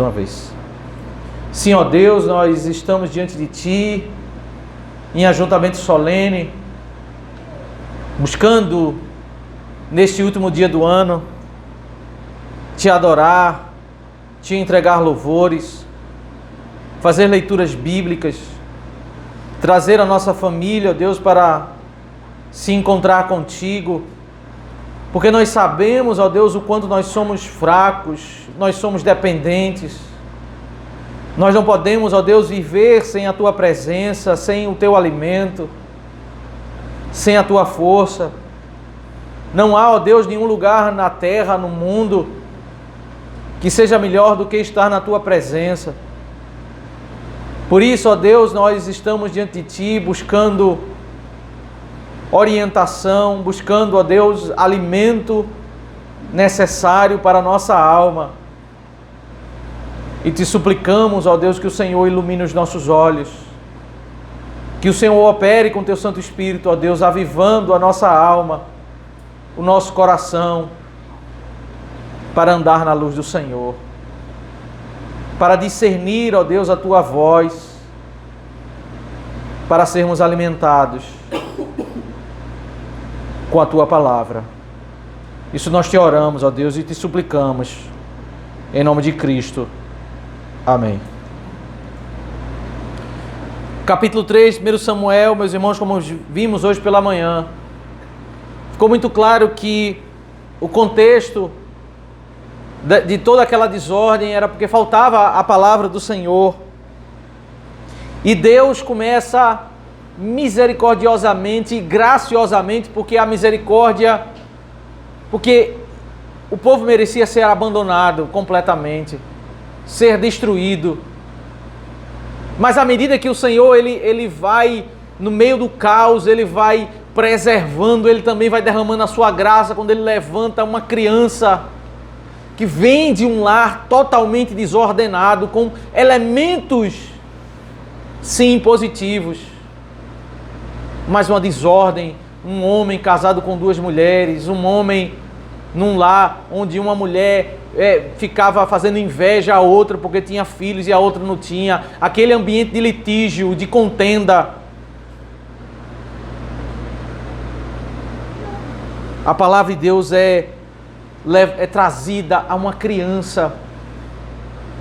Uma vez. Sim, ó Deus, nós estamos diante de Ti, em ajuntamento solene, buscando, neste último dia do ano, Te adorar, Te entregar louvores, fazer leituras bíblicas, trazer a nossa família, ó Deus, para se encontrar contigo, porque nós sabemos, ó Deus, o quanto nós somos fracos, nós somos dependentes. Nós não podemos, ó Deus, viver sem a Tua presença, sem o Teu alimento, sem a Tua força. Não há, ó Deus, nenhum lugar na terra, no mundo, que seja melhor do que estar na Tua presença. Por isso, ó Deus, nós estamos diante de Ti, buscando orientação, buscando, ó Deus, alimento necessário para a nossa alma. E Te suplicamos, ó Deus, que o Senhor ilumine os nossos olhos, que o Senhor opere com Teu Santo Espírito, ó Deus, avivando a nossa alma, o nosso coração, para andar na luz do Senhor, para discernir, ó Deus, a Tua voz, para sermos alimentados com a Tua palavra. Isso nós Te oramos, ó Deus, e Te suplicamos, em nome de Cristo. Amém. Capítulo 3, 1 Samuel, meus irmãos, como vimos hoje pela manhã, ficou muito claro que o contexto de toda aquela desordem era porque faltava a palavra do Senhor. E Deus começa misericordiosamente e graciosamente, porque a misericórdia, porque o povo merecia ser abandonado completamente, ser destruído. Mas à medida que o Senhor ele vai no meio do caos, ele vai preservando, ele também vai derramando a sua graça quando ele levanta uma criança que vem de um lar totalmente desordenado, com elementos, sim, positivos, mas uma desordem, um homem casado com duas mulheres, um homem num lar onde uma mulher ficava fazendo inveja à outra porque tinha filhos e a outra não tinha, aquele ambiente de litígio, de contenda. A palavra de Deus é trazida a uma criança.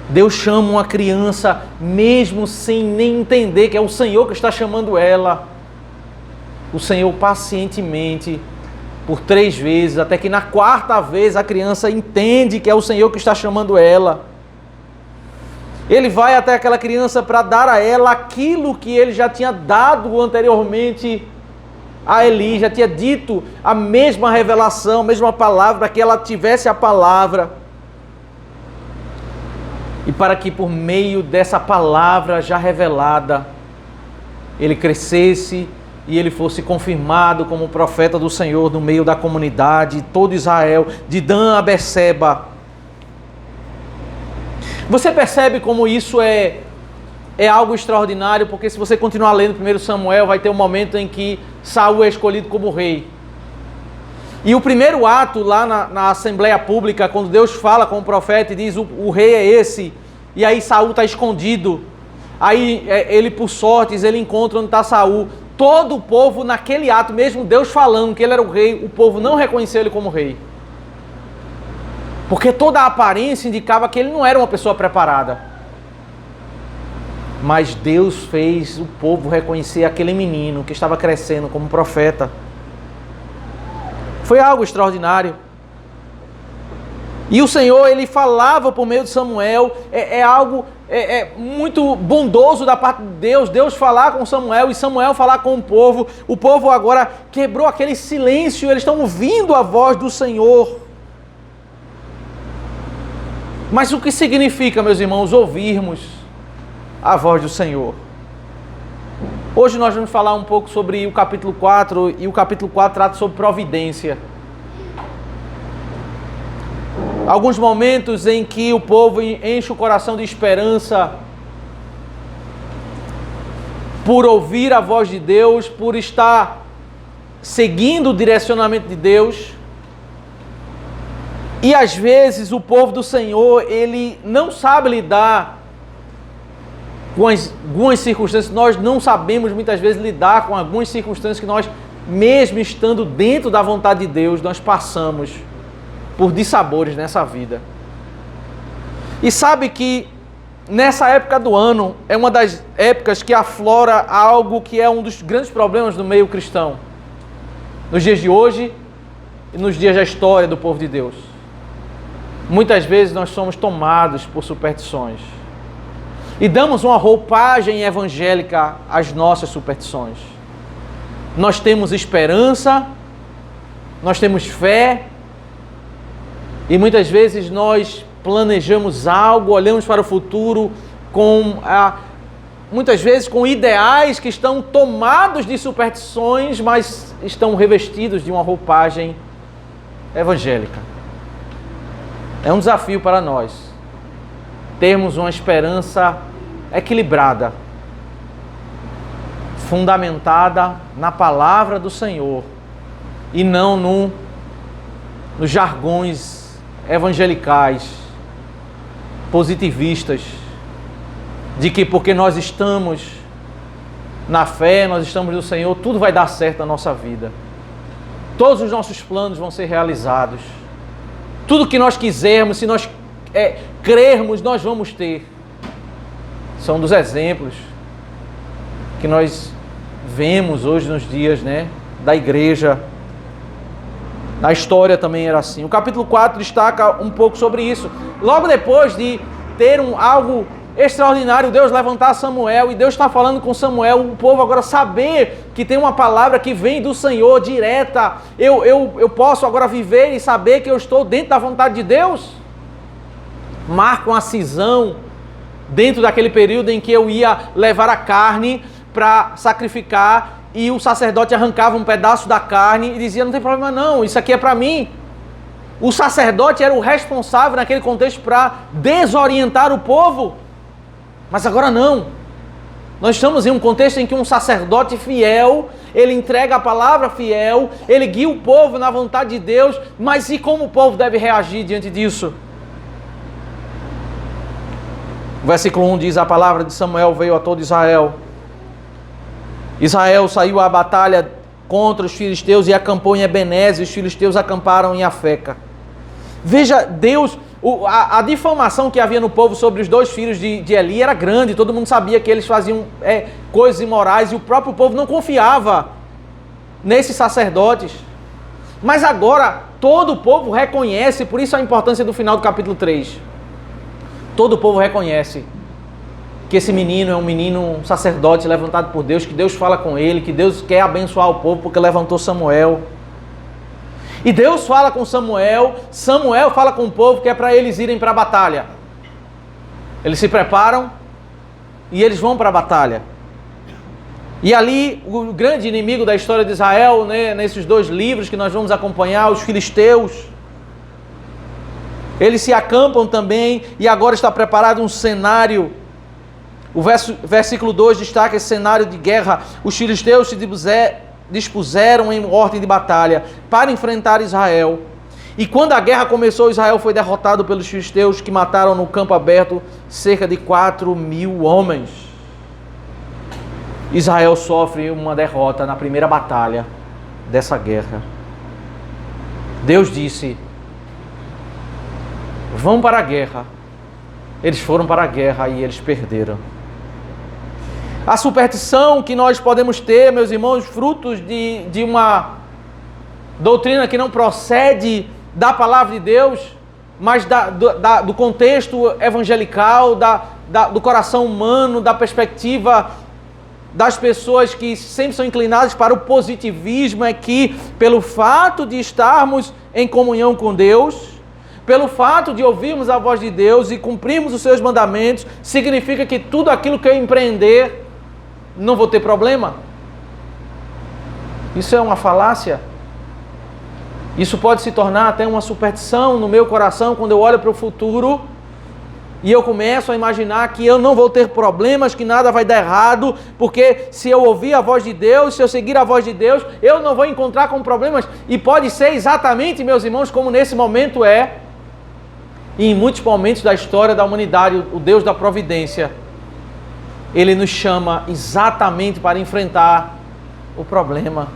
Deus chama uma criança mesmo sem nem entender que é o Senhor que está chamando ela. O Senhor pacientemente, por 3 vezes, até que na 4ª vez a criança entende que é o Senhor que está chamando ela. Ele vai até aquela criança para dar a ela aquilo que ele já tinha dado anteriormente a Eli, já tinha dito a mesma revelação, a mesma palavra, para que ela tivesse a palavra. E para que por meio dessa palavra já revelada, ele crescesse e ele fosse confirmado como profeta do Senhor no meio da comunidade, todo Israel, de Dan a Berseba. Você percebe como isso é algo extraordinário, porque se você continuar lendo 1 Samuel, vai ter um momento em que Saul é escolhido como rei. E o primeiro ato lá na Assembleia Pública, quando Deus fala com o profeta e diz, o rei é esse, e aí Saul está escondido. Aí ele, por sortes, ele encontra onde está Saul. Todo o povo naquele ato, mesmo Deus falando que ele era o rei, o povo não reconheceu ele como rei. Porque toda a aparência indicava que ele não era uma pessoa preparada. Mas Deus fez o povo reconhecer aquele menino que estava crescendo como profeta. Foi algo extraordinário. E o Senhor, ele falava por meio de Samuel, algo muito bondoso da parte de Deus, Deus falar com Samuel e Samuel falar com o povo agora quebrou aquele silêncio, eles estão ouvindo a voz do Senhor. Mas o que significa, meus irmãos, ouvirmos a voz do Senhor? Hoje nós vamos falar um pouco sobre o capítulo 4, e o capítulo 4 trata sobre providência. Alguns momentos em que o povo enche o coração de esperança por ouvir a voz de Deus, por estar seguindo o direcionamento de Deus. E às vezes o povo do Senhor, ele não sabe lidar com algumas circunstâncias. Nós não sabemos muitas vezes lidar com algumas circunstâncias que nós, mesmo estando dentro da vontade de Deus, nós passamos por dissabores nessa vida. E sabe que nessa época do ano é uma das épocas que aflora algo que é um dos grandes problemas do meio cristão. Nos dias de hoje e nos dias da história do povo de Deus. Muitas vezes nós somos tomados por superstições. E damos uma roupagem evangélica às nossas superstições. Nós temos esperança, nós temos fé, e muitas vezes nós planejamos algo, olhamos para o futuro muitas vezes com ideais que estão tomados de superstições, mas estão revestidos de uma roupagem evangélica. É um desafio para nós termos uma esperança equilibrada, fundamentada na palavra do Senhor e não nos jargões evangelicais, positivistas, de que porque nós estamos na fé, nós estamos no Senhor, tudo vai dar certo na nossa vida. Todos os nossos planos vão ser realizados. Tudo que nós quisermos, se nós crermos, nós vamos ter. São dos exemplos que nós vemos hoje nos dias, da igreja. Na história também era assim. O capítulo 4 destaca um pouco sobre isso. Logo depois de ter algo extraordinário, Deus levantar Samuel, e Deus está falando com Samuel, o povo agora saber que tem uma palavra que vem do Senhor, direta. Eu posso agora viver e saber que eu estou dentro da vontade de Deus. Marca uma cisão dentro daquele período em que eu ia levar a carne para sacrificar, e o sacerdote arrancava um pedaço da carne e dizia, não tem problema não, isso aqui é para mim. O sacerdote era o responsável naquele contexto para desorientar o povo. Mas agora não. Nós estamos em um contexto em que um sacerdote fiel, ele entrega a palavra fiel, ele guia o povo na vontade de Deus, mas e como o povo deve reagir diante disso? O versículo 1 diz, a palavra de Samuel veio a todo Israel. Israel saiu à batalha contra os filisteus e acampou em Ebenezer, e os filisteus acamparam em Afeca. Veja, Deus, a difamação que havia no povo sobre os dois filhos de Eli era grande, todo mundo sabia que eles faziam coisas imorais, e o próprio povo não confiava nesses sacerdotes. Mas agora, todo o povo reconhece, por isso a importância do final do capítulo 3. Todo o povo reconhece que esse menino é um menino, um sacerdote levantado por Deus, que Deus fala com ele, que Deus quer abençoar o povo porque levantou Samuel. E Deus fala com Samuel, Samuel fala com o povo que é para eles irem para a batalha. Eles se preparam e eles vão para a batalha. E ali, o grande inimigo da história de Israel, nesses dois livros que nós vamos acompanhar, os filisteus, eles se acampam também, e agora está preparado um cenário. O versículo 2 destaca esse cenário de guerra. Os filisteus se dispuseram em ordem de batalha para enfrentar Israel. E quando a guerra começou, Israel foi derrotado pelos filisteus, que mataram no campo aberto cerca de 4.000 homens. Israel sofre uma derrota na primeira batalha dessa guerra. Deus disse, vão para a guerra. Eles foram para a guerra e eles perderam. A superstição que nós podemos ter, meus irmãos, frutos de uma doutrina que não procede da palavra de Deus, mas do contexto evangelical, do coração humano, da perspectiva das pessoas que sempre são inclinadas para o positivismo, é que pelo fato de estarmos em comunhão com Deus, pelo fato de ouvirmos a voz de Deus e cumprirmos os seus mandamentos, significa que tudo aquilo que eu empreender, não vou ter problema. Isso é uma falácia. Isso pode se tornar até uma superstição no meu coração quando eu olho para o futuro e eu começo a imaginar que eu não vou ter problemas, que nada vai dar errado, porque se eu ouvir a voz de Deus, se eu seguir a voz de Deus, eu não vou encontrar com problemas. E pode ser exatamente, meus irmãos, como nesse momento E em muitos momentos da história da humanidade, o Deus da providência, Ele nos chama exatamente para enfrentar o problema,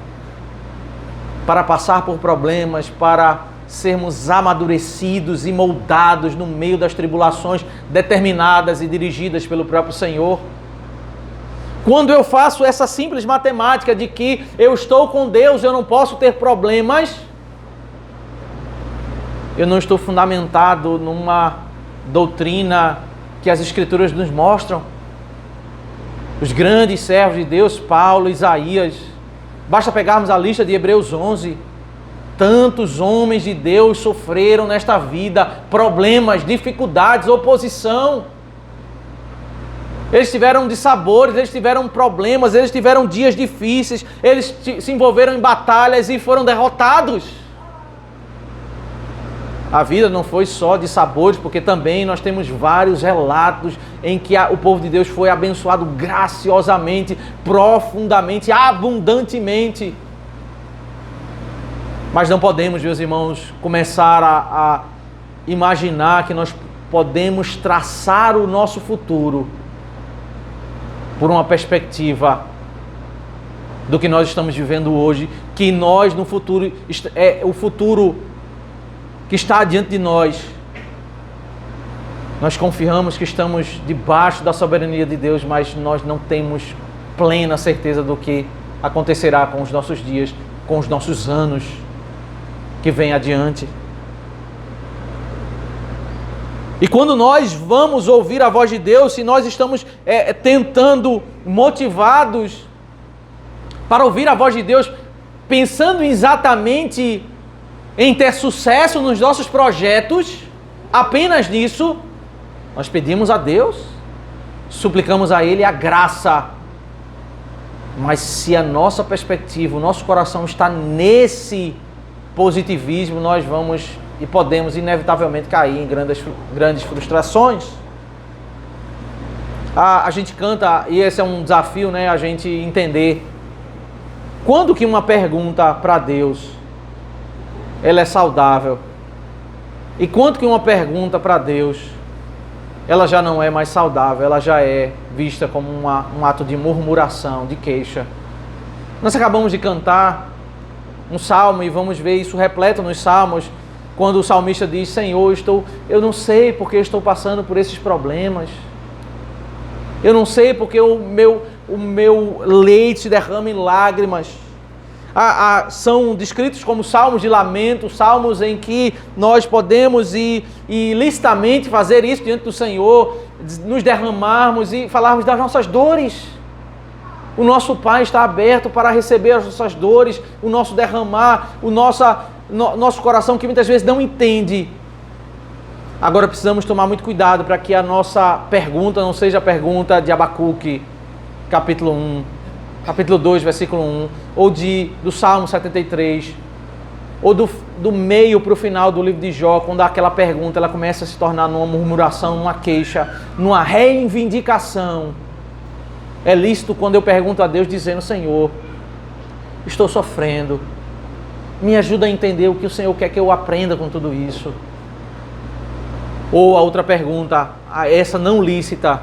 para passar por problemas, para sermos amadurecidos e moldados no meio das tribulações determinadas e dirigidas pelo próprio Senhor. Quando eu faço essa simples matemática de que eu estou com Deus, eu não posso ter problemas, eu não estou fundamentado numa doutrina que as Escrituras nos mostram. Os grandes servos de Deus, Paulo, Isaías, basta pegarmos a lista de Hebreus 11, tantos homens de Deus sofreram nesta vida problemas, dificuldades, oposição. Eles tiveram dissabores, eles tiveram problemas, eles tiveram dias difíceis, eles se envolveram em batalhas e foram derrotados. A vida não foi só de sabores, porque também nós temos vários relatos em que o povo de Deus foi abençoado graciosamente, profundamente, abundantemente. Mas não podemos, meus irmãos, começar a imaginar que nós podemos traçar o nosso futuro por uma perspectiva do que nós estamos vivendo hoje, que nós no futuro, o futuro que está diante de nós, nós confiamos que estamos debaixo da soberania de Deus, mas nós não temos plena certeza do que acontecerá com os nossos dias, com os nossos anos que vem adiante. E quando nós vamos ouvir a voz de Deus, se nós estamos tentando, motivados para ouvir a voz de Deus, pensando exatamente em ter sucesso nos nossos projetos, apenas nisso, nós pedimos a Deus, suplicamos a Ele a graça. Mas se a nossa perspectiva, o nosso coração está nesse positivismo, nós vamos e podemos inevitavelmente cair em grandes frustrações. A gente canta, e esse é um desafio, né? A gente entender quando que uma pergunta para Deus ela é saudável e quando que uma pergunta para Deus ela já não é mais saudável, ela já é vista como um ato de murmuração, de queixa. Nós acabamos de cantar um salmo e vamos ver isso repleto nos salmos, quando o salmista diz: Senhor, eu não sei porque eu estou passando por esses problemas, eu não sei porque o meu leite se derrama em lágrimas. São descritos como salmos de lamento, salmos em que nós podemos e licitamente fazer isso diante do Senhor, nos derramarmos e falarmos das nossas dores. O nosso Pai está aberto para receber as nossas dores, o nosso derramar, o nosso coração que muitas vezes não entende. Agora precisamos tomar muito cuidado para que a nossa pergunta não seja a pergunta de Abacuque, capítulo 1, capítulo 2, versículo 1, ou do Salmo 73, ou do meio para o final do livro de Jó, quando aquela pergunta ela começa a se tornar numa murmuração, numa queixa, numa reivindicação. É lícito quando eu pergunto a Deus dizendo: Senhor, estou sofrendo, me ajuda a entender o que o Senhor quer que eu aprenda com tudo isso. Ou a outra pergunta, essa não lícita: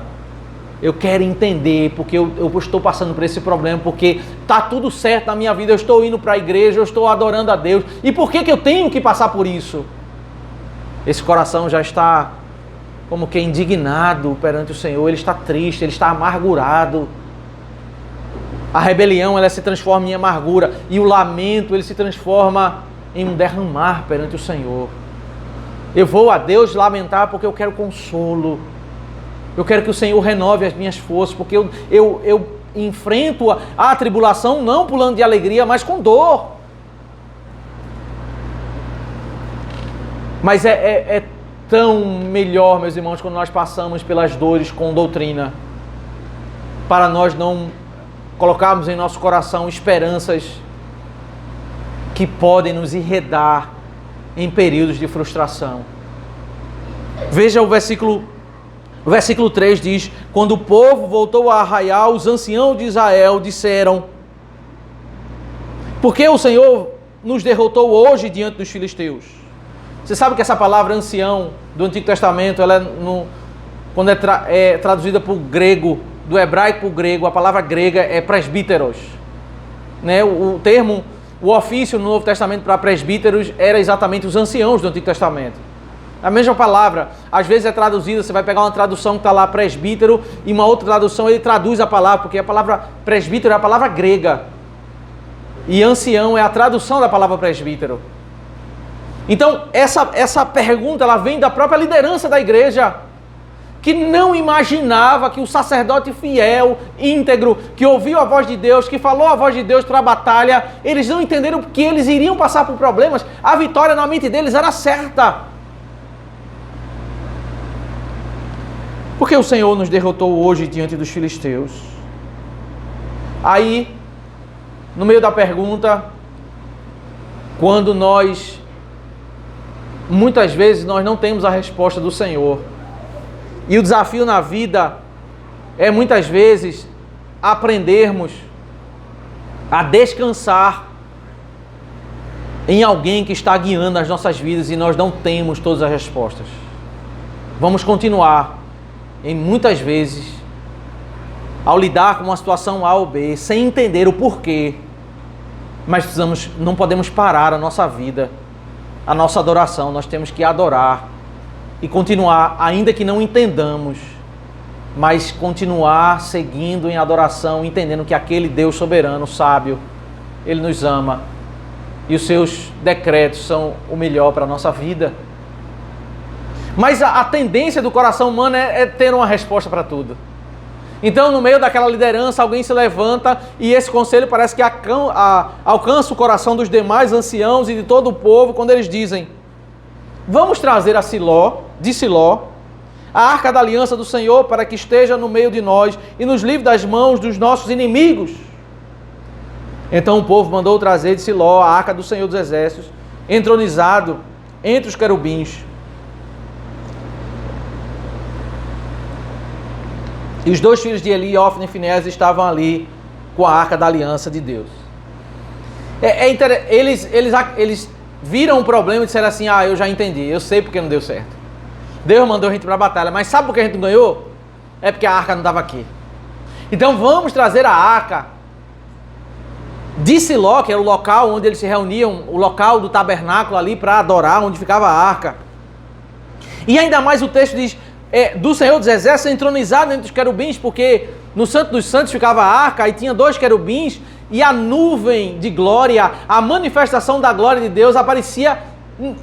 eu quero entender porque eu estou passando por esse problema, porque está tudo certo na minha vida, eu estou indo para a igreja, eu estou adorando a Deus, e por que eu tenho que passar por isso? Esse coração já está como que indignado perante o Senhor, ele está triste, ele está amargurado. A rebelião ela se transforma em amargura, e o lamento ele se transforma em um derramar perante o Senhor. Eu vou a Deus lamentar porque eu quero consolo. Eu quero que o Senhor renove as minhas forças, porque eu enfrento a tribulação não pulando de alegria, mas com dor. Mas é tão melhor, meus irmãos, quando nós passamos pelas dores com doutrina, para nós não colocarmos em nosso coração esperanças que podem nos enredar em períodos de frustração. Veja o versículo 3 diz: quando o povo voltou a arraial, os anciãos de Israel disseram: por que o Senhor nos derrotou hoje diante dos filisteus? Você sabe que essa palavra ancião do Antigo Testamento, ela quando é traduzida para o grego, do hebraico para o grego, a palavra grega é presbíteros. Né? O ofício no Novo Testamento para presbíteros era exatamente os anciãos do Antigo Testamento. A mesma palavra, às vezes é traduzida, você vai pegar uma tradução que está lá presbítero e uma outra tradução ele traduz a palavra, porque a palavra presbítero é a palavra grega e ancião é a tradução da palavra presbítero. Então essa pergunta ela vem da própria liderança da igreja, que não imaginava que o sacerdote fiel, íntegro, que ouviu a voz de Deus, que falou a voz de Deus para a batalha, eles não entenderam que eles iriam passar por problemas, a vitória na mente deles era certa. Porque o Senhor nos derrotou hoje diante dos filisteus. Aí, no meio da pergunta, quando muitas vezes nós não temos a resposta do Senhor. E o desafio na vida é muitas vezes aprendermos a descansar em alguém que está guiando as nossas vidas e nós não temos todas as respostas. Vamos continuar em muitas vezes ao lidar com uma situação A ou B sem entender o porquê, mas não podemos parar a nossa vida, a nossa adoração. Nós temos que adorar e continuar, ainda que não entendamos, mas continuar seguindo em adoração, entendendo que aquele Deus soberano, sábio, Ele nos ama e os seus decretos são o melhor para a nossa vida. Mas a tendência do coração humano é ter uma resposta para tudo. Então, no meio daquela liderança, alguém se levanta e esse conselho parece que alcança o coração dos demais anciãos e de todo o povo, quando eles dizem: vamos trazer de Siló, a arca da aliança do Senhor, para que esteja no meio de nós e nos livre das mãos dos nossos inimigos. Então o povo mandou trazer de Siló a arca do Senhor dos Exércitos, entronizado entre os querubins. E os dois filhos de Eli, Ofni e Finéias, estavam ali com a arca da aliança de Deus. Eles viram o problema e disseram assim: eu já entendi, eu sei porque não deu certo. Deus mandou a gente para a batalha, mas sabe por que a gente não ganhou? É porque a arca não estava aqui. Então vamos trazer a arca de Siló, que era o local onde eles se reuniam, o local do tabernáculo ali para adorar, onde ficava a arca. E ainda mais o texto diz: do Senhor dos Exércitos entronizado entre os querubins, porque no Santo dos Santos ficava a arca e tinha 2 querubins e a nuvem de glória, a manifestação da glória de Deus aparecia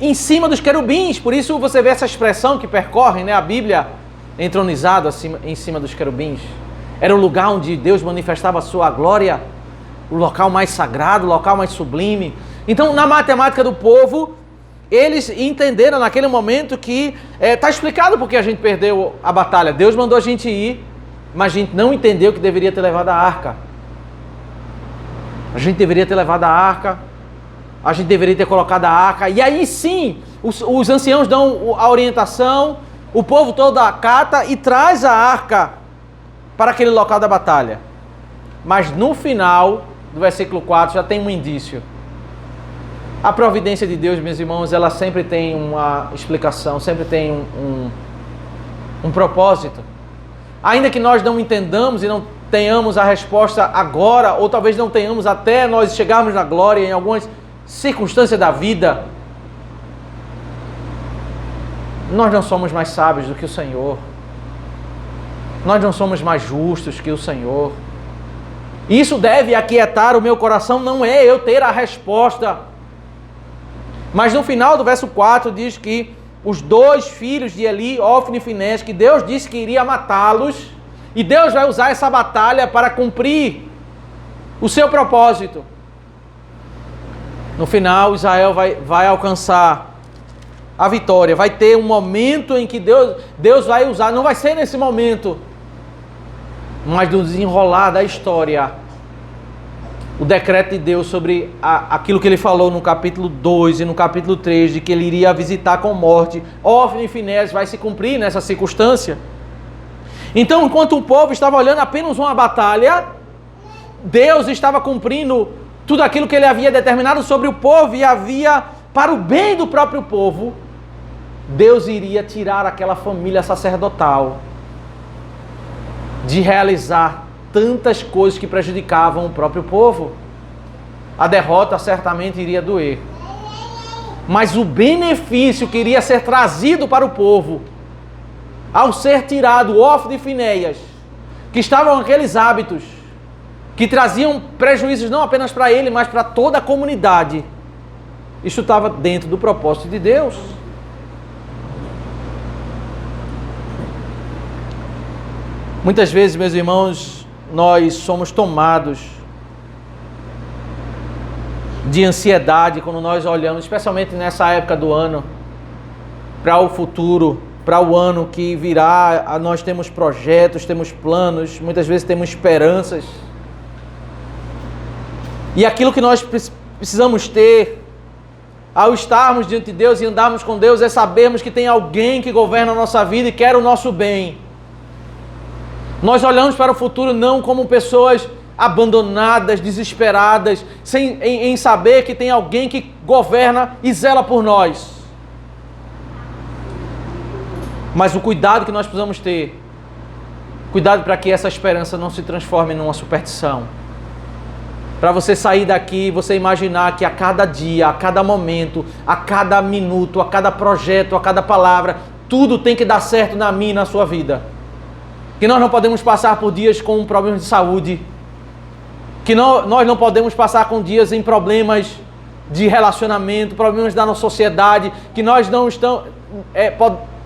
em cima dos querubins. Por isso você vê essa expressão que percorre, né, a Bíblia, entronizado em cima dos querubins. Era o lugar onde Deus manifestava a sua glória, o local mais sagrado, o local mais sublime. Então, na matemática do povo, eles entenderam naquele momento que está explicado porque a gente perdeu a batalha. Deus mandou a gente ir, mas a gente não entendeu que deveria ter levado a arca. A gente deveria ter levado a arca, a gente deveria ter colocado a arca. E aí sim, os anciãos dão a orientação, o povo todo acata e traz a arca para aquele local da batalha. Mas no final do versículo 4 já tem um indício. A providência de Deus, meus irmãos, ela sempre tem uma explicação, sempre tem um propósito. Ainda que nós não entendamos e não tenhamos a resposta agora, ou talvez não tenhamos até nós chegarmos na glória em algumas circunstâncias da vida, nós não somos mais sábios do que o Senhor. Nós não somos mais justos que o Senhor. Isso deve aquietar o meu coração, não é eu ter a resposta. Mas no final do verso 4 diz que os 2 filhos de Eli, Ofni e Finéias, que Deus disse que iria matá-los, e Deus vai usar essa batalha para cumprir o seu propósito. No final, Israel vai alcançar a vitória, vai ter um momento em que Deus vai usar, não vai ser nesse momento, mas no desenrolar da história, o decreto de Deus sobre aquilo que ele falou no capítulo 2 e no capítulo 3, de que ele iria visitar com morte, Ofni e Finéias, vai se cumprir nessa circunstância. Então, enquanto o povo estava olhando apenas uma batalha, Deus estava cumprindo tudo aquilo que ele havia determinado sobre o povo e havia, para o bem do próprio povo, Deus iria tirar aquela família sacerdotal de realizar tantas coisas que prejudicavam o próprio povo. A derrota certamente iria doer. Mas o benefício que iria ser trazido para o povo, ao ser tirado Ofni e Finéias, que estavam aqueles hábitos, que traziam prejuízos não apenas para ele, mas para toda a comunidade, isso estava dentro do propósito de Deus. Muitas vezes, meus irmãos, nós somos tomados de ansiedade quando nós olhamos, especialmente nessa época do ano, para o futuro, para o ano que virá. Nós temos projetos, temos planos, muitas vezes temos esperanças. E aquilo que nós precisamos ter ao estarmos diante de Deus e andarmos com Deus é sabermos que tem alguém que governa a nossa vida e quer o nosso bem. Nós olhamos para o futuro não como pessoas abandonadas, desesperadas, em saber que tem alguém que governa e zela por nós. Mas o cuidado que nós precisamos ter, cuidado para que essa esperança não se transforme numa superstição. Para você sair daqui, você imaginar que a cada dia, a cada momento, a cada minuto, a cada projeto, a cada palavra, tudo tem que dar certo na minha e na sua vida. Que nós não podemos passar por dias com problemas de saúde. Que nós não podemos passar com dias em problemas de relacionamento, problemas da nossa sociedade. Que nós não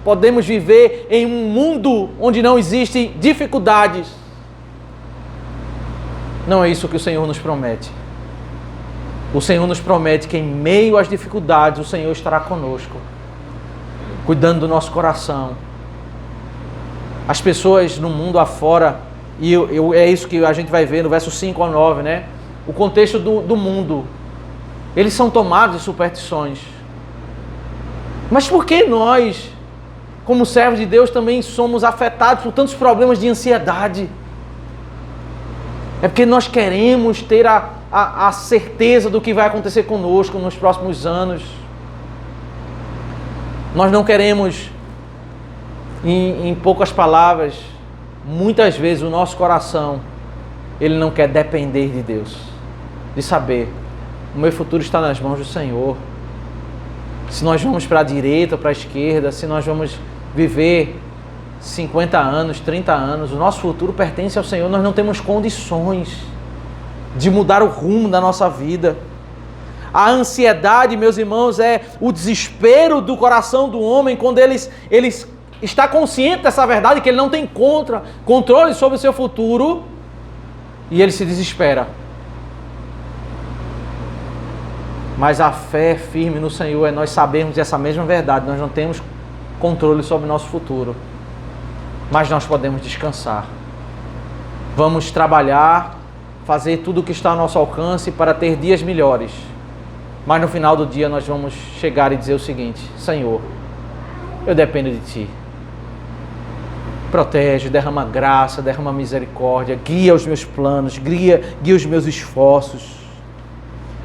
podemos viver em um mundo onde não existem dificuldades. Não é isso que o Senhor nos promete. O Senhor nos promete que em meio às dificuldades o Senhor estará conosco, cuidando do nosso coração. As pessoas no mundo afora, e é isso que a gente vai ver no verso 5 ao 9, né? O contexto do mundo. Eles são tomados de superstições. Mas por que nós, como servos de Deus, também somos afetados por tantos problemas de ansiedade? É porque nós queremos ter a certeza do que vai acontecer conosco nos próximos anos. Nós não queremos, em poucas palavras, muitas vezes o nosso coração, ele não quer depender de Deus. De saber, o meu futuro está nas mãos do Senhor. Se nós vamos para a direita ou para a esquerda, se nós vamos viver 50 anos, 30 anos, o nosso futuro pertence ao Senhor. Nós não temos condições de mudar o rumo da nossa vida. A ansiedade, meus irmãos, é o desespero do coração do homem quando ele está consciente dessa verdade, que ele não tem controle sobre o seu futuro, e ele se desespera. Mas a fé firme no Senhor é nós sabermos essa mesma verdade. Nós não temos controle sobre o nosso futuro, mas nós podemos descansar. Vamos trabalhar, fazer tudo o que está ao nosso alcance para ter dias melhores. Mas no final do dia nós vamos chegar e dizer o seguinte: Senhor, eu dependo de Ti. Protege, derrama graça, derrama misericórdia, guia os meus planos, guia os meus esforços.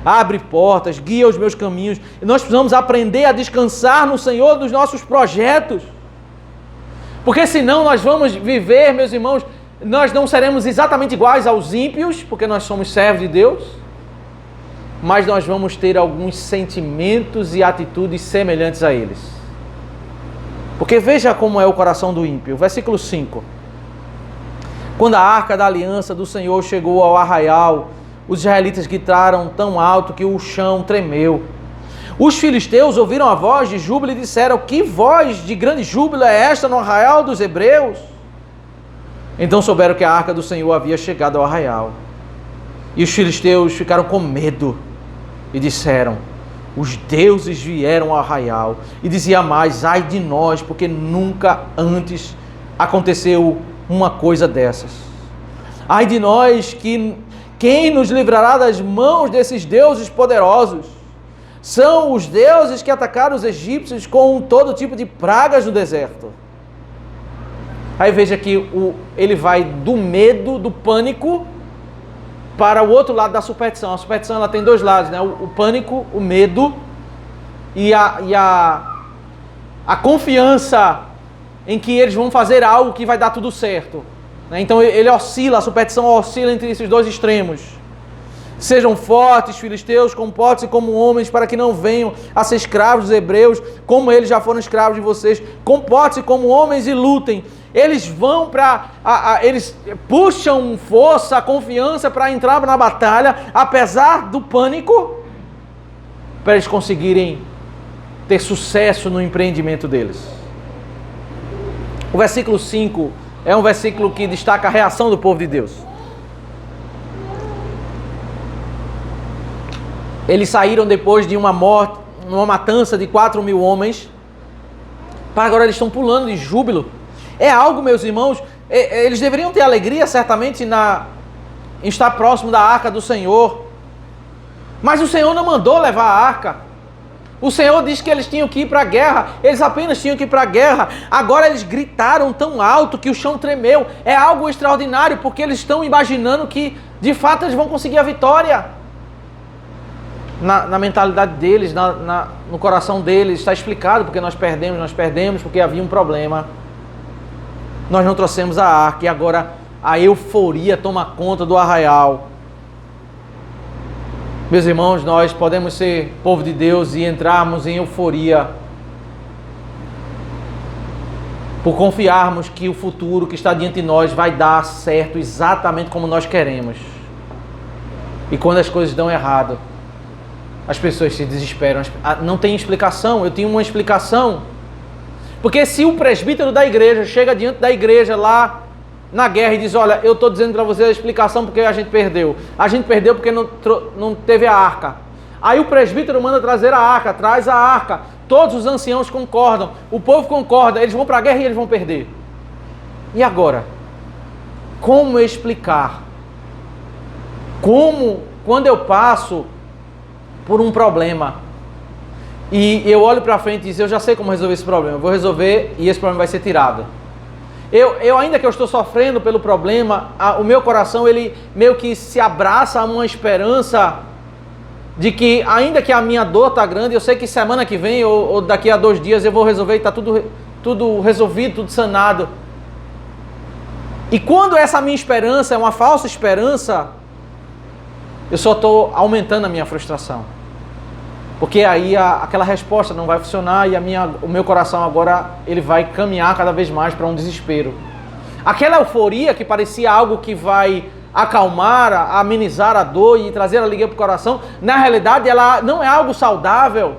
Abre portas, guia os meus caminhos. E nós precisamos aprender a descansar no Senhor dos nossos projetos. Porque senão nós vamos viver, meus irmãos, nós não seremos exatamente iguais aos ímpios, porque nós somos servos de Deus, mas nós vamos ter alguns sentimentos e atitudes semelhantes a eles. Porque veja como é o coração do ímpio. Versículo 5. Quando a arca da aliança do Senhor chegou ao arraial, os israelitas gritaram tão alto que o chão tremeu. Os filisteus ouviram a voz de júbilo e disseram: que voz de grande júbilo é esta no arraial dos hebreus? Então souberam que a arca do Senhor havia chegado ao arraial. E os filisteus ficaram com medo e disseram: os deuses vieram ao arraial. E dizia mais: ai de nós, porque nunca antes aconteceu uma coisa dessas. Ai de nós, quem nos livrará das mãos desses deuses poderosos? São os deuses que atacaram os egípcios com todo tipo de pragas no deserto. Aí veja que ele vai do medo, do pânico, para o outro lado da superstição. A superstição ela tem dois lados, né? O pânico, o medo e a confiança em que eles vão fazer algo que vai dar tudo certo. Então ele oscila, a superstição oscila entre esses dois extremos. Sejam fortes, filisteus, comportem-se como homens, para que não venham a ser escravos dos hebreus, como eles já foram escravos de vocês. Comportem-se como homens e lutem. Eles vão eles puxam força, confiança para entrar na batalha, apesar do pânico, para eles conseguirem ter sucesso no empreendimento deles. O versículo 5 é um versículo que destaca a reação do povo de Deus. Eles saíram depois de uma morte, uma matança de 4.000 homens, para agora eles estão pulando de júbilo. É algo, meus irmãos, eles deveriam ter alegria certamente em estar próximo da arca do Senhor. Mas o Senhor não mandou levar a arca. O Senhor disse que eles tinham que ir para a guerra. Eles apenas tinham que ir para a guerra. Agora eles gritaram tão alto que o chão tremeu. É algo extraordinário, porque eles estão imaginando que de fato eles vão conseguir a vitória. Na mentalidade deles, no coração deles, está explicado porque nós perdemos porque havia um problema. Nós não trouxemos a arca e agora a euforia toma conta do arraial. Meus irmãos, nós podemos ser povo de Deus e entrarmos em euforia por confiarmos que o futuro que está diante de nós vai dar certo exatamente como nós queremos. E quando as coisas dão errado, as pessoas se desesperam. Não tem explicação. Eu tinha uma explicação. Porque se o presbítero da igreja chega diante da igreja lá na guerra e diz: olha, eu estou dizendo para vocês a explicação porque a gente perdeu. A gente perdeu porque não teve a arca. Aí o presbítero manda trazer a arca, traz a arca. Todos os anciãos concordam, o povo concorda, eles vão para a guerra e eles vão perder. E agora? Como explicar? Quando eu passo por um problema e eu olho para frente e digo: eu já sei como resolver esse problema, eu vou resolver e esse problema vai ser tirado. Eu ainda que eu estou sofrendo pelo problema, o meu coração ele meio que se abraça a uma esperança de que, ainda que a minha dor está grande, eu sei que semana que vem ou daqui a 2 dias eu vou resolver e está tudo resolvido, tudo sanado. E quando essa minha esperança é uma falsa esperança, eu só estou aumentando a minha frustração. Porque aí aquela resposta não vai funcionar e o meu coração agora ele vai caminhar cada vez mais para um desespero. Aquela euforia que parecia algo que vai acalmar, amenizar a dor e trazer alegria para o coração, na realidade ela não é algo saudável.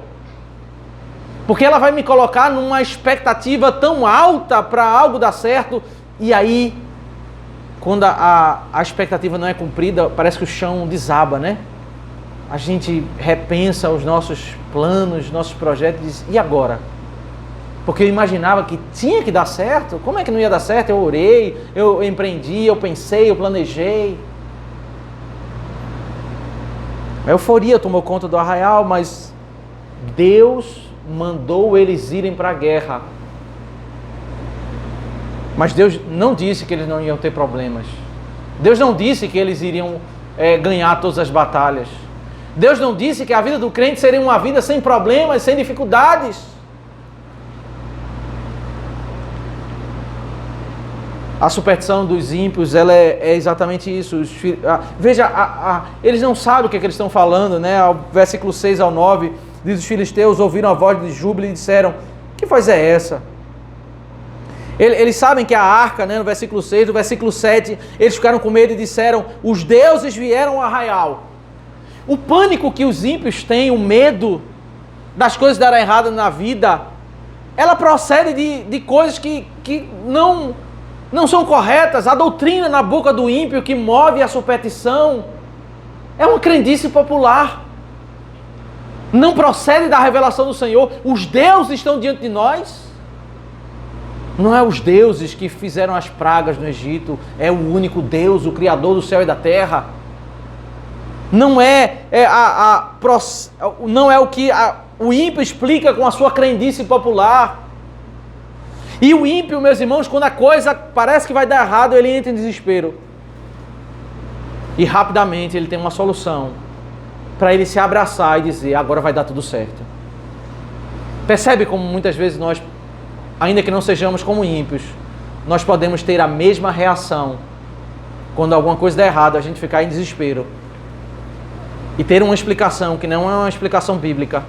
Porque ela vai me colocar numa expectativa tão alta para algo dar certo, e aí, quando a expectativa não é cumprida, parece que o chão desaba, né? A gente repensa os nossos planos, nossos projetos e diz: e agora? Porque eu imaginava que tinha que dar certo. Como é que não ia dar certo? Eu orei, eu empreendi, eu pensei, eu planejei. A euforia tomou conta do arraial, mas Deus mandou eles irem para a guerra. Mas Deus não disse que eles não iam ter problemas. Deus não disse que eles iriam ganhar todas as batalhas. Deus não disse que a vida do crente seria uma vida sem problemas, sem dificuldades. A superstição dos ímpios, ela é exatamente isso. Veja, eles não sabem o que eles estão falando, né? O versículo 6 ao 9, diz: os filisteus ouviram a voz de júbilo e disseram: que voz é essa? Eles sabem que a arca, né, no versículo 6, no versículo 7, eles ficaram com medo e disseram: os deuses vieram ao arraial. O pânico que os ímpios têm, o medo das coisas darem errado na vida, ela procede de coisas que não são corretas. A doutrina na boca do ímpio que move a superstição é uma crendice popular. Não procede da revelação do Senhor. Os deuses estão diante de nós. Não é os deuses que fizeram as pragas no Egito, é o único Deus, o Criador do céu e da terra. Não não é o que o ímpio explica com a sua crendice popular. E o ímpio, meus irmãos, quando a coisa parece que vai dar errado, ele entra em desespero. E rapidamente ele tem uma solução para ele se abraçar e dizer: agora vai dar tudo certo. Percebe como muitas vezes nós ainda que não sejamos como ímpios, nós podemos ter a mesma reação quando alguma coisa der errado, a gente ficar em desespero e ter uma explicação que não é uma explicação bíblica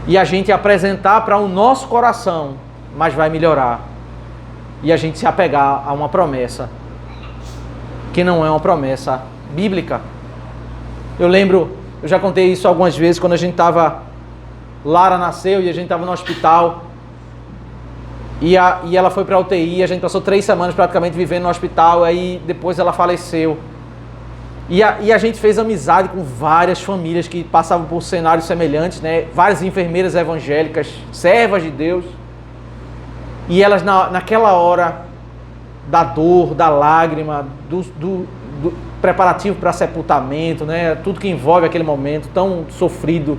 e a gente apresentar para o nosso coração, mas vai melhorar, e a gente se apegar a uma promessa que não é uma promessa bíblica. Eu lembro, eu já contei isso algumas vezes, quando a gente estava, Lara nasceu e a gente estava no hospital e ela foi para a UTI, a gente passou 3 semanas praticamente vivendo no hospital, aí depois ela faleceu. E a gente fez amizade com várias famílias que passavam por cenários semelhantes, né? Várias enfermeiras evangélicas, servas de Deus. E elas naquela hora da dor, da lágrima, do preparativo para sepultamento, né? Tudo que envolve aquele momento tão sofrido.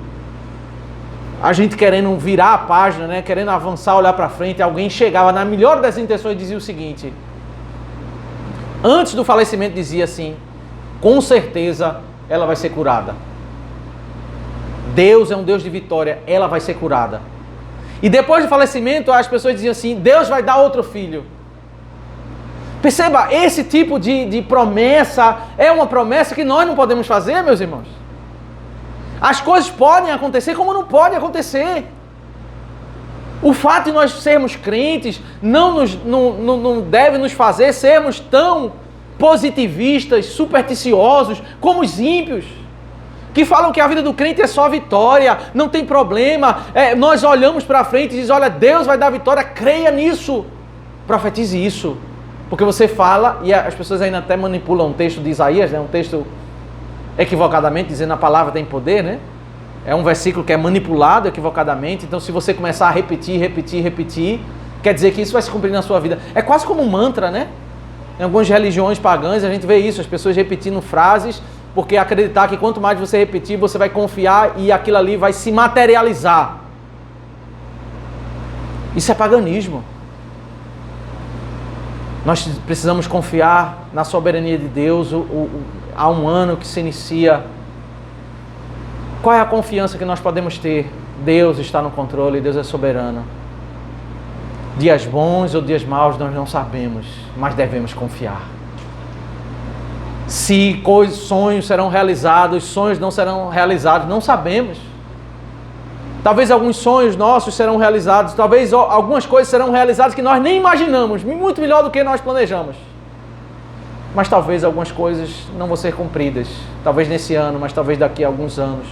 A gente querendo virar a página, né? Querendo avançar, olhar para frente. Alguém chegava na melhor das intenções e dizia o seguinte: antes do falecimento dizia assim: com certeza ela vai ser curada. Deus é um Deus de vitória, ela vai ser curada. E depois do falecimento as pessoas diziam assim: Deus vai dar outro filho. Perceba, esse tipo de promessa é uma promessa que nós não podemos fazer, meus irmãos. As coisas podem acontecer como não podem acontecer. O fato de nós sermos crentes não deve nos fazer sermos tão positivistas, supersticiosos como os ímpios, que falam que a vida do crente é só vitória, não tem problema. Nós olhamos para frente e dizemos: olha, Deus vai dar vitória, creia nisso, profetize isso. Porque você fala, e as pessoas ainda até manipulam um texto de Isaías, né? Um texto equivocadamente, dizendo a palavra tem poder, né? É um versículo que é manipulado equivocadamente. Então, se você começar a repetir, quer dizer que isso vai se cumprir na sua vida. É quase como um mantra, né? Em algumas religiões pagãs a gente vê isso, as pessoas repetindo frases, porque acreditar que quanto mais você repetir, você vai confiar e aquilo ali vai se materializar. Isso é paganismo. Nós precisamos confiar na soberania de Deus. Há um ano que se inicia. Qual é a confiança que nós podemos ter? Deus está no controle, Deus é soberano. Dias bons ou dias maus nós não sabemos, mas devemos confiar. Se sonhos serão realizados, sonhos não serão realizados, não sabemos. Talvez alguns sonhos nossos serão realizados, talvez algumas coisas serão realizadas que nós nem imaginamos, muito melhor do que nós planejamos. Mas talvez algumas coisas não vão ser cumpridas, talvez nesse ano, mas talvez daqui a alguns anos.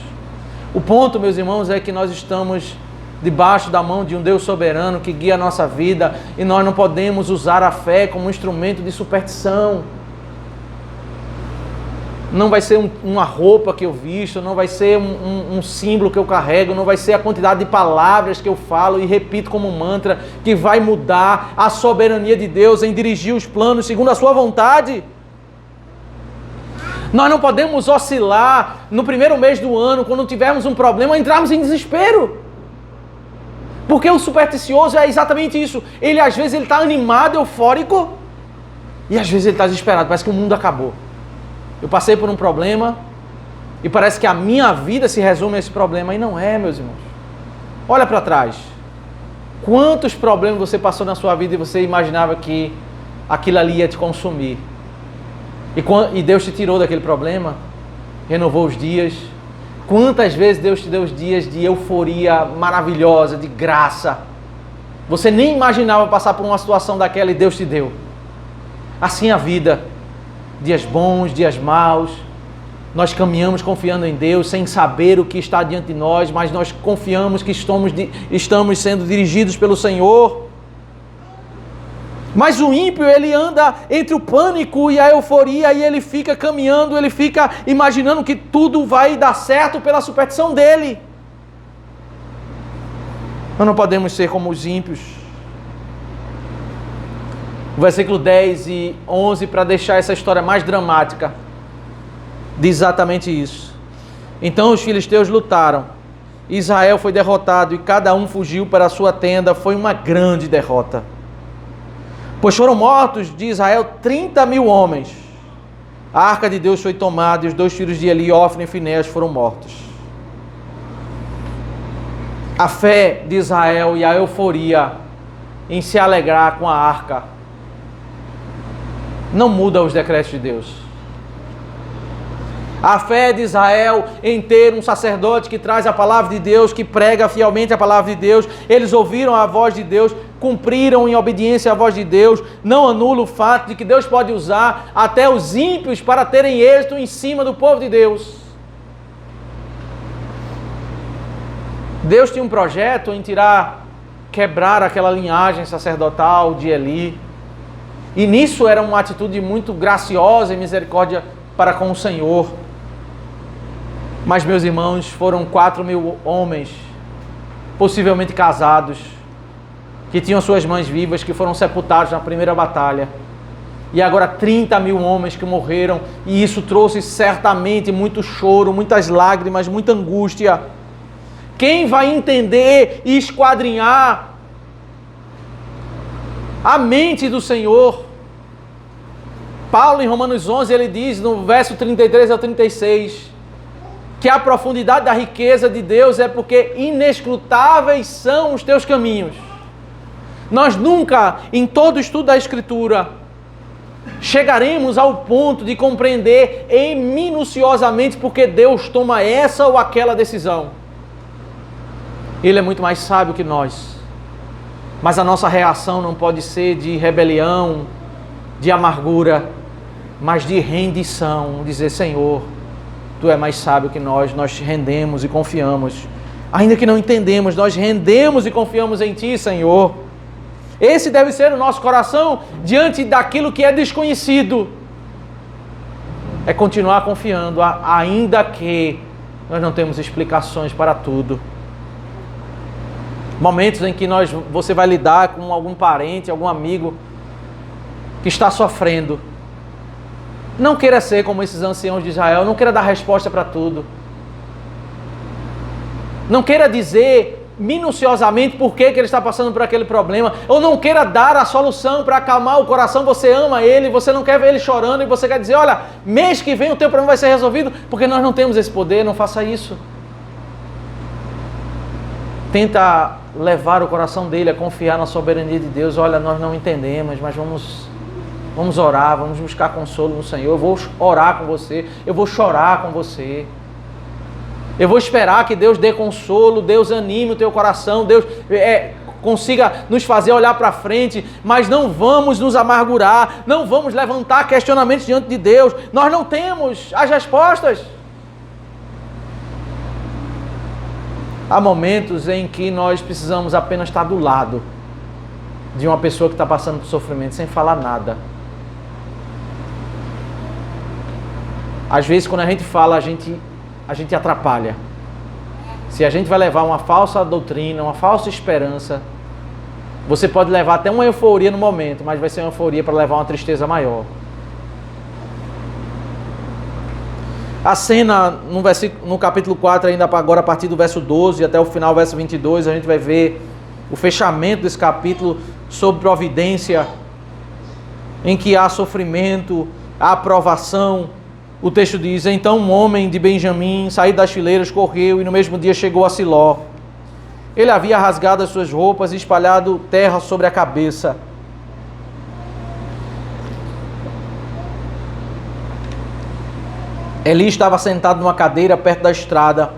O ponto, meus irmãos, é que nós estamos debaixo da mão de um Deus soberano que guia a nossa vida, e nós não podemos usar a fé como um instrumento de superstição. Não vai ser uma roupa que eu visto, não vai ser um símbolo que eu carrego, não vai ser a quantidade de palavras que eu falo e repito como um mantra que vai mudar a soberania de Deus em dirigir os planos segundo a sua vontade. Nós não podemos oscilar no primeiro mês do ano, quando tivermos um problema, entrarmos em desespero. Porque o supersticioso é exatamente isso. Ele às vezes está animado, eufórico, e às vezes ele está desesperado, parece que o mundo acabou. Eu passei por um problema e parece que a minha vida se resume a esse problema. E não é, meus irmãos. Olha para trás. Quantos problemas você passou na sua vida e você imaginava que aquilo ali ia te consumir? E Deus te tirou daquele problema, renovou os dias. Quantas vezes Deus te deu os dias de euforia maravilhosa, de graça? Você nem imaginava passar por uma situação daquela e Deus te deu. Assim a vida. Dias bons, dias maus, nós caminhamos confiando em Deus, sem saber o que está diante de nós, mas nós confiamos que estamos sendo dirigidos pelo Senhor. Mas o ímpio, ele anda entre o pânico e a euforia, e ele fica caminhando, ele fica imaginando que tudo vai dar certo pela superstição dele. Nós não podemos ser como os ímpios. O versículo 10 e 11, para deixar essa história mais dramática, diz exatamente isso. Então os filisteus lutaram, Israel foi derrotado e cada um fugiu para a sua tenda. Foi uma grande derrota. Pois foram mortos de Israel 30.000 homens. A arca de Deus foi tomada e os 2 filhos de Eli, Ofni e Finéias, foram mortos. A fé de Israel e a euforia em se alegrar com a arca. Não muda os decretos de Deus. A fé de Israel em ter um sacerdote que traz a palavra de Deus, que prega fielmente a palavra de Deus, eles ouviram a voz de Deus, cumpriram em obediência à voz de Deus, não anula o fato de que Deus pode usar até os ímpios para terem êxito em cima do povo de Deus. Deus tinha um projeto em quebrar aquela linhagem sacerdotal de Eli, e nisso era uma atitude muito graciosa e misericórdia para com o Senhor. Mas, meus irmãos, foram 4.000 homens, possivelmente casados, que tinham suas mães vivas, que foram sepultados na primeira batalha. E agora 30.000 homens que morreram, e isso trouxe certamente muito choro, muitas lágrimas, muita angústia. Quem vai entender e esquadrinhar a mente do Senhor? Paulo, em Romanos 11, ele diz, no verso 33 ao 36, que a profundidade da riqueza de Deus é porque inescrutáveis são os teus caminhos. Nós nunca, em todo o estudo da Escritura, chegaremos ao ponto de compreender minuciosamente porque Deus toma essa ou aquela decisão. Ele é muito mais sábio que nós. Mas a nossa reação não pode ser de rebelião, de amargura, mas de rendição. Dizer, Senhor, Tu é mais sábio que nós rendemos e confiamos. Ainda que não entendemos, nós rendemos e confiamos em Ti, Senhor. Esse deve ser o nosso coração diante daquilo que é desconhecido. É continuar confiando, ainda que nós não temos explicações para tudo. Momentos em que você vai lidar com algum parente, algum amigo que está sofrendo. Não queira ser como esses anciãos de Israel, não queira dar resposta para tudo. Não queira dizer minuciosamente por que ele está passando por aquele problema, ou não queira dar a solução para acalmar o coração. Você ama ele, você não quer ver ele chorando, e você quer dizer, olha, mês que vem o teu problema vai ser resolvido, porque nós não temos esse poder. Não faça isso. Tenta levar o coração dele a confiar na soberania de Deus. Olha, nós não entendemos, mas vamos orar, vamos buscar consolo no Senhor. Eu vou orar com você, eu vou chorar com você. Eu vou esperar que Deus dê consolo, Deus anime o teu coração, Deus consiga nos fazer olhar para frente, mas não vamos nos amargurar, não vamos levantar questionamentos diante de Deus. Nós não temos as respostas. Há momentos em que nós precisamos apenas estar do lado de uma pessoa que está passando por sofrimento, sem falar nada. Às vezes, quando a gente fala, a gente atrapalha. Se a gente vai levar uma falsa doutrina, uma falsa esperança, você pode levar até uma euforia no momento, mas vai ser uma euforia para levar uma tristeza maior. A cena no capítulo 4, ainda agora a partir do verso 12 até o final, verso 22, a gente vai ver o fechamento desse capítulo sobre providência, em que há sofrimento, há provação. O texto diz, então um homem de Benjamim, saído das fileiras, correu e no mesmo dia chegou a Siló. Ele havia rasgado as suas roupas e espalhado terra sobre a cabeça. Eli estava sentado numa cadeira perto da estrada,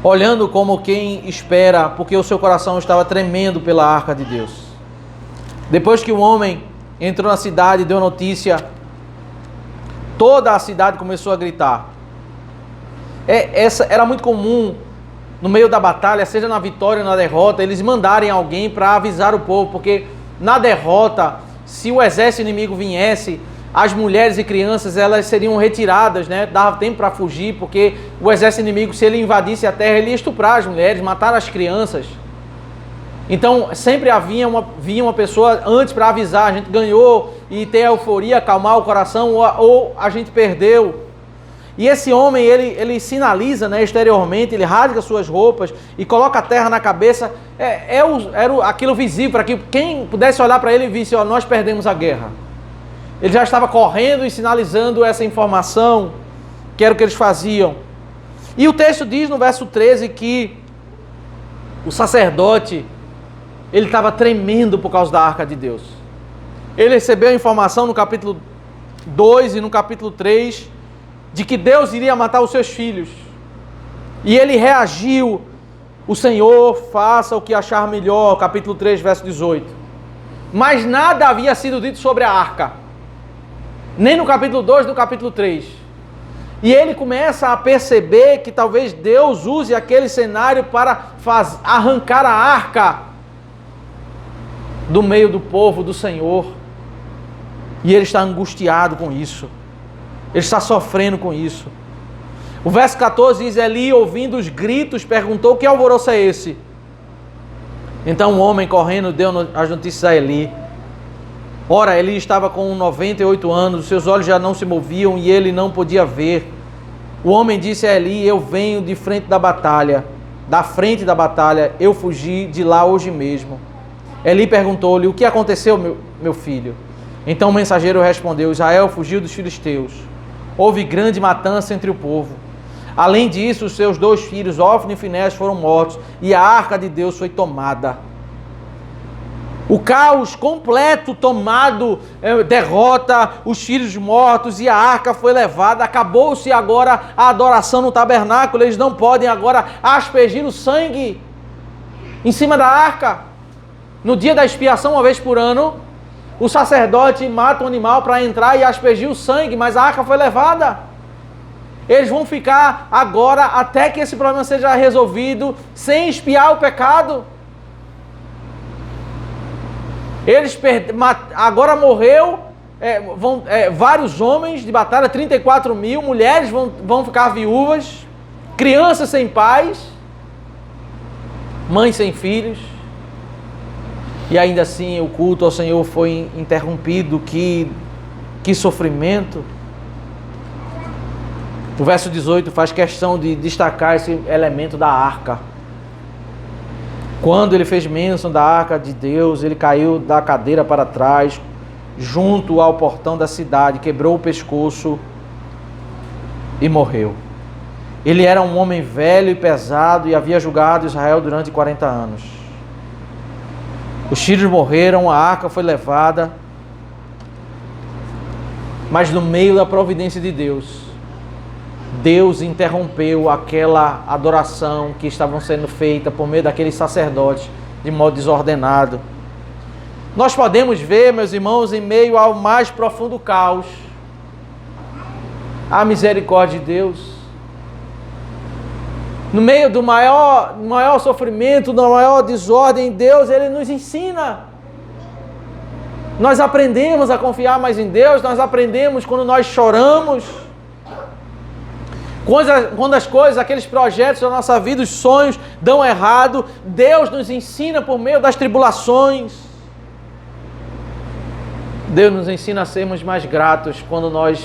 olhando como quem espera, porque o seu coração estava tremendo pela arca de Deus. Depois que o homem entrou na cidade e deu notícia, toda a cidade começou a gritar. Era muito comum, no meio da batalha, seja na vitória ou na derrota, eles mandarem alguém para avisar o povo, porque na derrota, se o exército inimigo viesse, as mulheres e crianças, elas seriam retiradas, né? Dava tempo para fugir, porque o exército inimigo, se ele invadisse a terra, ele ia estuprar as mulheres, matar as crianças. Então, sempre vinha uma pessoa antes para avisar, a gente ganhou, e ter a euforia, acalmar o coração, ou a gente perdeu. E esse homem, ele sinaliza, né, exteriormente, ele rasga suas roupas e coloca a terra na cabeça. Era aquilo visível, para que quem pudesse olhar para ele e visse, ó, nós perdemos a guerra. Ele já estava correndo e sinalizando essa informação, que era o que eles faziam. E o texto diz no verso 13 que o sacerdote Ele estava tremendo por causa da arca de Deus. Ele recebeu a informação no capítulo 2 e no capítulo 3 de que Deus iria matar os seus filhos. E ele reagiu: o Senhor faça o que achar melhor, capítulo 3, verso 18. Mas nada havia sido dito sobre a arca, nem no capítulo 2, no capítulo 3. E ele começa a perceber que talvez Deus use aquele cenário para arrancar a arca do meio do povo do Senhor. E ele está angustiado com isso. Ele está sofrendo com isso. O verso 14 diz: Eli, ouvindo os gritos, perguntou: que alvoroço é esse? Então um homem correndo deu as notícias a Eli. Ora, Eli estava com 98 anos, seus olhos já não se moviam e ele não podia ver. O homem disse a Eli: eu venho de frente da batalha, eu fugi de lá hoje mesmo. Eli perguntou-lhe: o que aconteceu, meu filho? Então o mensageiro respondeu: Israel fugiu dos filisteus. Houve grande matança entre o povo. Além disso, os seus 2 filhos, Ofni e Finéias, foram mortos, e a arca de Deus foi tomada. O caos completo tomado, derrota, os filhos mortos, e a arca foi levada. Acabou-se agora a adoração no tabernáculo. Eles não podem agora aspergir o sangue em cima da arca. No dia da expiação, uma vez por ano, o sacerdote mata um animal para entrar e aspergir o sangue, mas a arca foi levada. Eles vão ficar agora, até que esse problema seja resolvido, sem expiar o pecado. Agora morreu vários homens de batalha, 34 mil, mulheres vão ficar viúvas, crianças sem pais, mães sem filhos. E ainda assim o culto ao Senhor foi interrompido. Que sofrimento. O verso 18 faz questão de destacar esse elemento da arca. Quando ele fez bênção da arca de Deus, ele caiu da cadeira para trás, junto ao portão da cidade, quebrou o pescoço e morreu. Ele era um homem velho e pesado e havia julgado Israel durante 40 anos. Os filhos morreram, a arca foi levada, mas no meio da providência de Deus, Deus interrompeu aquela adoração que estavam sendo feita por meio daqueles sacerdotes de modo desordenado. Nós podemos ver, meus irmãos, em meio ao mais profundo caos, a misericórdia de Deus. No meio do maior sofrimento, da maior desordem, Deus, Ele nos ensina. Nós aprendemos a confiar mais em Deus, nós aprendemos quando nós choramos. Quando as coisas, aqueles projetos da nossa vida, os sonhos dão errado, Deus nos ensina por meio das tribulações. Deus nos ensina a sermos mais gratos quando nós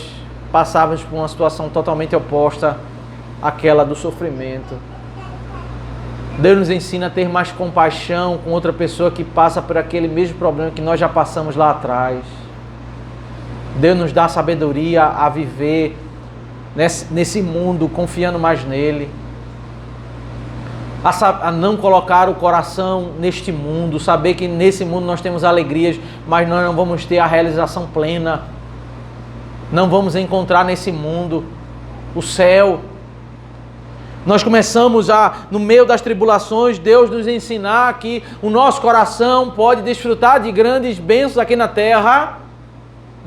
passávamos por uma situação totalmente oposta àquela do sofrimento. Deus nos ensina a ter mais compaixão com outra pessoa que passa por aquele mesmo problema que nós já passamos lá atrás. Deus nos dá sabedoria a viver nesse mundo, confiando mais nele, a não colocar o coração neste mundo, saber que nesse mundo nós temos alegrias, mas nós não vamos ter a realização plena, não vamos encontrar nesse mundo o céu. Nós começamos no meio das tribulações, Deus nos ensinar que o nosso coração pode desfrutar de grandes bênçãos aqui na terra,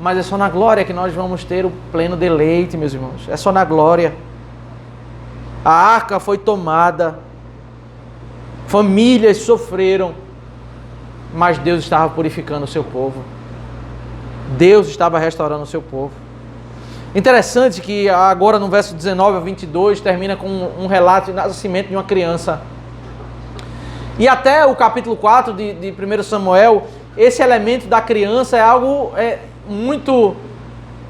mas é só na glória que nós vamos ter o pleno deleite, meus irmãos. É só na glória. A arca foi tomada, famílias sofreram, mas Deus estava purificando o seu povo. Deus estava restaurando o seu povo. Interessante que agora no verso 19 a 22 termina com um relato de nascimento de uma criança. E até o capítulo 4 de 1 Samuel, esse elemento da criança é algo muito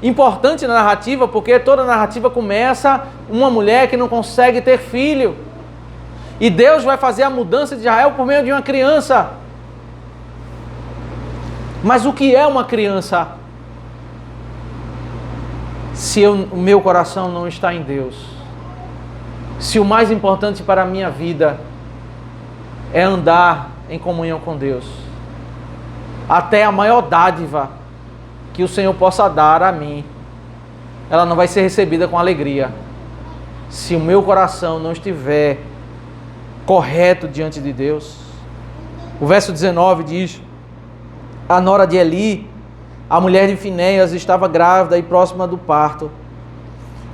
importante na narrativa, porque toda a narrativa começa uma mulher que não consegue ter filho. E Deus vai fazer a mudança de Israel por meio de uma criança. Mas o que é uma criança? Se o meu coração não está em Deus, se o mais importante para a minha vida é andar em comunhão com Deus. Até a maior dádiva que o Senhor possa dar a mim, ela não vai ser recebida com alegria, se o meu coração não estiver correto diante de Deus. O verso 19 diz: a nora de Eli, a mulher de Finéias, estava grávida e próxima do parto.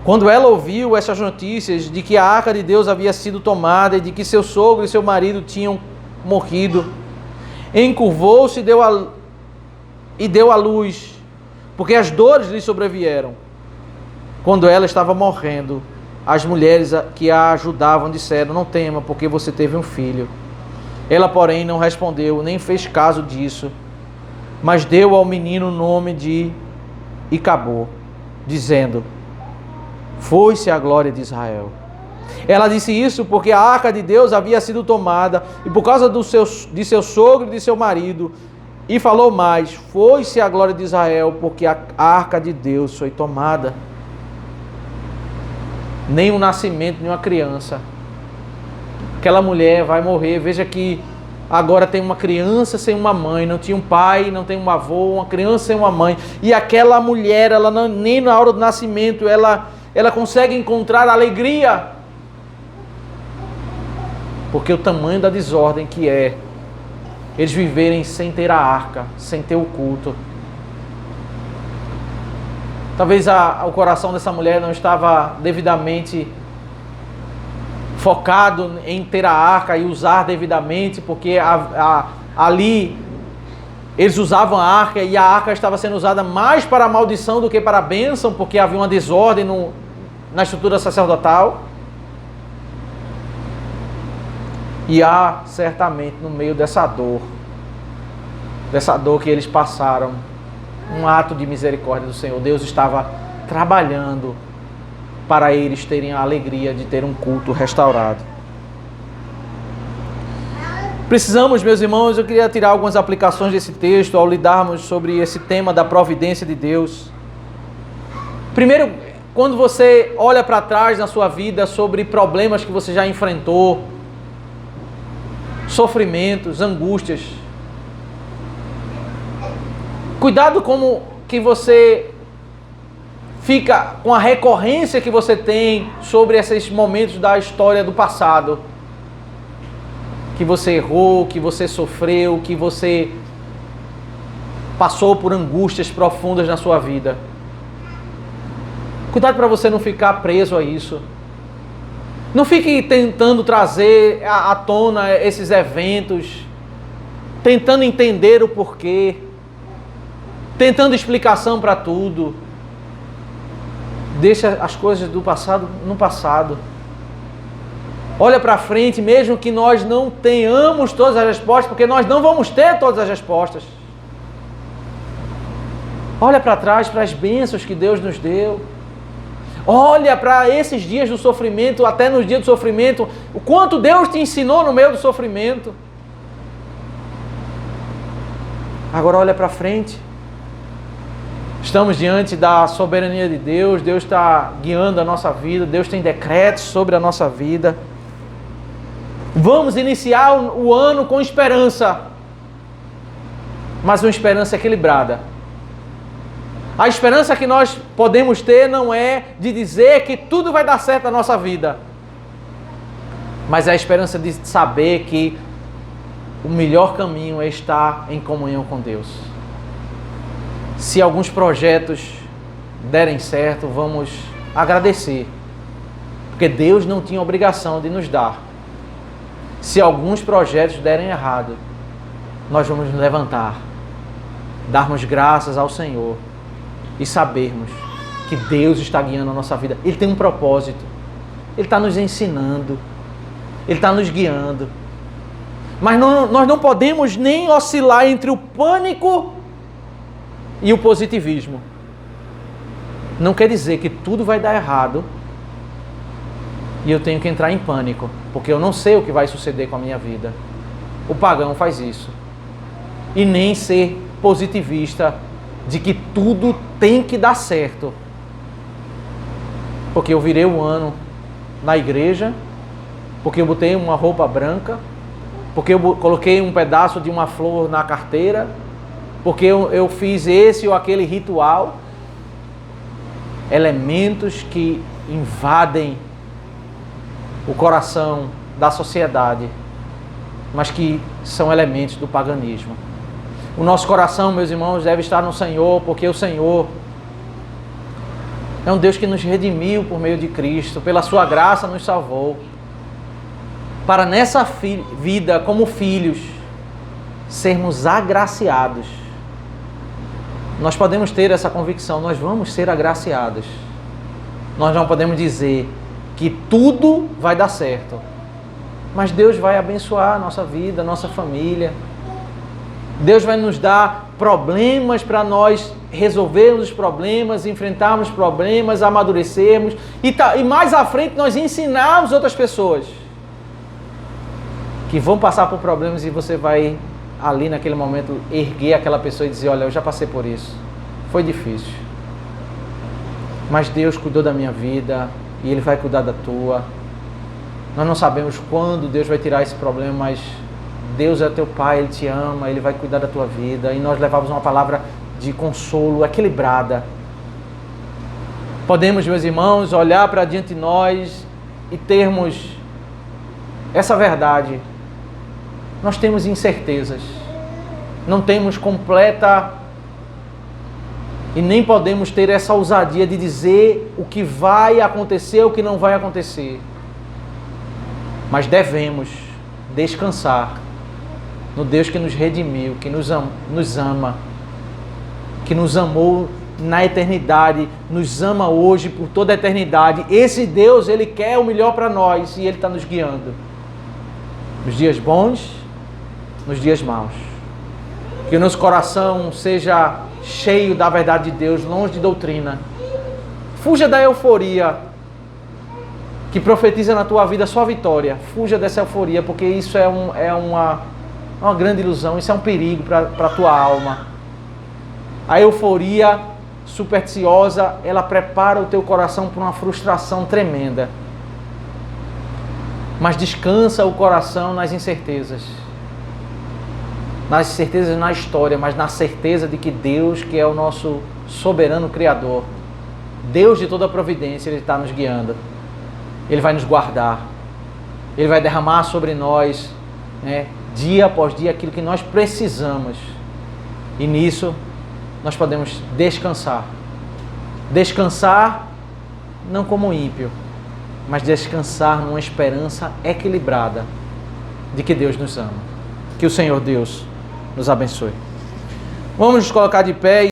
Quando ela ouviu essas notícias de que a arca de Deus havia sido tomada e de que seu sogro e seu marido tinham morrido, encurvou-se e deu à luz, porque as dores lhe sobrevieram. Quando ela estava morrendo, as mulheres que a ajudavam disseram: não tema, porque você teve um filho. Ela, porém, não respondeu, nem fez caso disso, mas deu ao menino o nome de Icabô, dizendo: foi-se a glória de Israel. Ela disse isso porque a arca de Deus havia sido tomada, e por causa de seu sogro e de seu marido. E falou mais: foi-se a glória de Israel, porque a arca de Deus foi tomada. Nem o nascimento de uma criança. Aquela mulher vai morrer. Veja que agora tem uma criança sem uma mãe. Não tinha um pai, não tem um avô, uma criança sem uma mãe. E aquela mulher, ela não, nem na hora do nascimento, ela consegue encontrar alegria. Porque o tamanho da desordem que é eles viverem sem ter a arca, sem ter o culto. Talvez o coração dessa mulher não estava devidamente focado em ter a arca e usar devidamente, porque ali eles usavam a arca e a arca estava sendo usada mais para a maldição do que para a bênção, porque havia uma desordem na estrutura sacerdotal. E há certamente no meio dessa dor que eles passaram, um ato de misericórdia do Senhor. Deus estava trabalhando para eles terem a alegria de ter um culto restaurado. Precisamos, meus irmãos, eu queria tirar algumas aplicações desse texto ao lidarmos sobre esse tema da providência de Deus. Primeiro, quando você olha para trás na sua vida sobre problemas que você já enfrentou, sofrimentos, angústias, cuidado como que você fica com a recorrência que você tem sobre esses momentos da história do passado. Que você errou, que você sofreu, que você passou por angústias profundas na sua vida. Cuidado para você não ficar preso a isso. Não fique tentando trazer à tona esses eventos, tentando entender o porquê, tentando explicação para tudo. Deixa as coisas do passado no passado. Olha para frente, mesmo que nós não tenhamos todas as respostas, porque nós não vamos ter todas as respostas. Olha para trás, para as bênçãos que Deus nos deu. Olha para esses dias do sofrimento, até nos dias do sofrimento, o quanto Deus te ensinou no meio do sofrimento. Agora olha para frente. Estamos diante da soberania de Deus, Deus está guiando a nossa vida, Deus tem decretos sobre a nossa vida. Vamos iniciar o ano com esperança, mas uma esperança equilibrada. A esperança que nós podemos ter não é de dizer que tudo vai dar certo na nossa vida, mas é a esperança de saber que o melhor caminho é estar em comunhão com Deus. Se alguns projetos derem certo, vamos agradecer, porque Deus não tinha obrigação de nos dar. Se alguns projetos derem errado, nós vamos nos levantar, darmos graças ao Senhor e sabermos que Deus está guiando a nossa vida. Ele tem um propósito, Ele está nos ensinando, Ele está nos guiando. Mas nós não podemos nem oscilar entre o pânico e o positivismo. Não quer dizer que tudo vai dar errado e eu tenho que entrar em pânico, porque eu não sei o que vai suceder com a minha vida. O pagão faz isso. E nem ser positivista de que tudo tem que dar certo. Porque eu virei um ano na igreja, porque eu botei uma roupa branca, porque eu coloquei um pedaço de uma flor na carteira, porque eu fiz esse ou aquele ritual. Elementos que invadem o coração da sociedade, mas que são elementos do paganismo. O nosso coração, meus irmãos, deve estar no Senhor, porque o Senhor é um Deus que nos redimiu por meio de Cristo, pela sua graça nos salvou, para nessa vida, como filhos, sermos agraciados. Nós podemos ter essa convicção, nós vamos ser agraciados. Nós não podemos dizer que tudo vai dar certo, mas Deus vai abençoar a nossa vida, a nossa família. Deus vai nos dar problemas para nós resolvermos os problemas, enfrentarmos problemas, amadurecermos e mais à frente nós ensinarmos outras pessoas que vão passar por problemas, e você vai ali naquele momento erguer aquela pessoa e dizer: olha, eu já passei por isso, foi difícil, mas Deus cuidou da minha vida e Ele vai cuidar da tua. Nós não sabemos quando Deus vai tirar esse problema, mas Deus é teu Pai, Ele te ama, Ele vai cuidar da tua vida. E nós levamos uma palavra de consolo equilibrada. Podemos, meus irmãos, olhar para diante de nós e termos essa verdade. Nós temos incertezas, não temos completa e nem podemos ter essa ousadia de dizer o que vai acontecer, o que não vai acontecer. Mas devemos descansar no Deus que nos redimiu, que nos ama, que nos amou na eternidade, nos ama hoje por toda a eternidade. Esse Deus, Ele quer o melhor para nós e Ele está nos guiando nos dias bons, nos dias maus. Que o nosso coração seja cheio da verdade de Deus, longe de doutrina. Fuja da euforia que profetiza na tua vida só vitória. Fuja dessa euforia, porque isso é uma grande ilusão, isso é um perigo para a tua alma. A euforia supersticiosa, ela prepara o teu coração para uma frustração tremenda. Mas descansa o coração nas incertezas. Nas certezas na história, mas na certeza de que Deus, que é o nosso soberano Criador, Deus de toda a providência, Ele está nos guiando. Ele vai nos guardar. Ele vai derramar sobre nós, dia após dia, aquilo que nós precisamos. E nisso, nós podemos descansar. Descansar não como ímpio, mas descansar numa esperança equilibrada de que Deus nos ama. Que o Senhor Deus nos abençoe. Vamos nos colocar de pé.